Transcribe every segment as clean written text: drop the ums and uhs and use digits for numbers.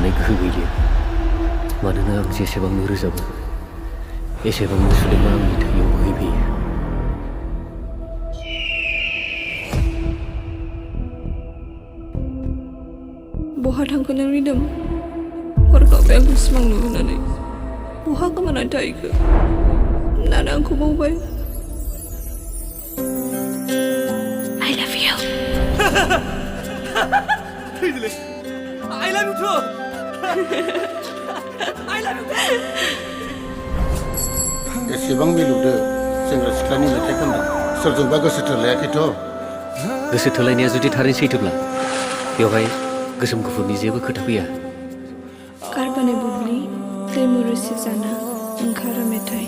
हानाय गोहो गैलिया मानोना आं जेसेबांनो रोजाबो एसेबांनो सुदेमा आंनि थैयाव बोहैबोयो बहा थांखो नों रिदोम हरखाबै आंखौ सिमां नुहोनानै बहा गोमानानै थाहैखो नाना आंखौ बावबाय I love you थैदोलै I love you too I love you एसेबां मिलौदो सेंग्रा सिख्लानि मेथाइ खनदों सोरजोंबा गोसो थोलायाखैथ' गोसो थोलायनाया जुदि थारैनो सैथोब्ला बेवहाय गोसोम गुफुरनि जेबो खोथा फैया कारबाने बुब्लि दैमु रोसि जाना ओंखारो मेथाइ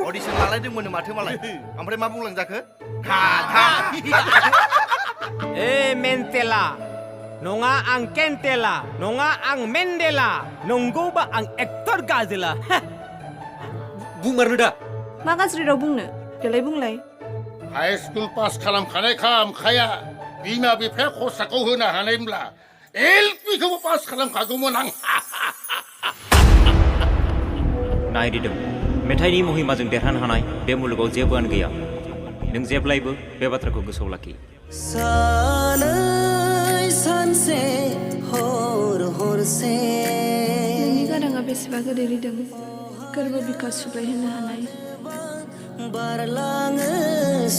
अडिसन लालायदोंमोन माथो मालाय ओमफ्राय मा बुंलांजाखो ए मेन्टेला नङा आं केन्टेला नङा आं मेन्डेला नंगौबा आं एक्टर गाजोला बुंमारनो दा मा गाज्रि राव बुंनो देलाय बुंलाय हाई स्कुल पास खालामखानायखा आमखाया बिमा बिफाया खरसाखौ होनो हानायमोनब्ला एलपिखौबो पास खालामखागौमोन आं नायरिदों मेथाइनि महिमाजों देरहानो हानाय बे मुलुगाव जेबोआनो गैया नों जेब्लायबो बे बाथ्राखौ गोसोआव लाखि सानसे हर हरसे नोंनि गाराङा बेसेबा गोदै रिदों गोरबो बिखा सुग्लायहोनो हानाय बारलाङो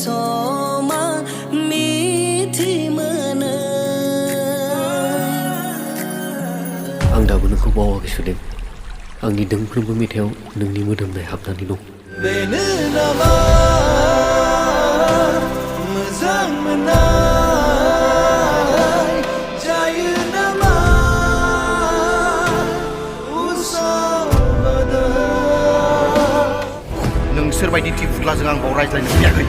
समा मिथि मोनो आं दाबो नोंखौ बावाखै सुदेम आंनि दोंफ्रोमबो मेथाइयाव नोंनि मोदोमनाय हाबनानै दं बेनो नामा मोजां मोननाय जायो नामा नोंसोरबायदि थिफुलाजों आं बाव रायज्लायनो फैयाखै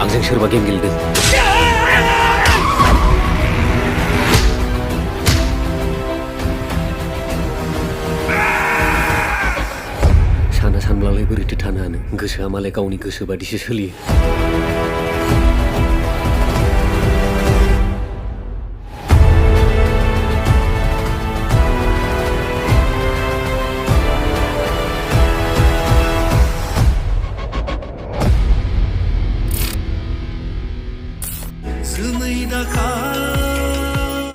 आंजों सोरबा गेम गेलेदों साना सानब्लालाय बोरैथो थानो हानो गोसोआ मालाय गावनि गोसो बादिसो सोलियो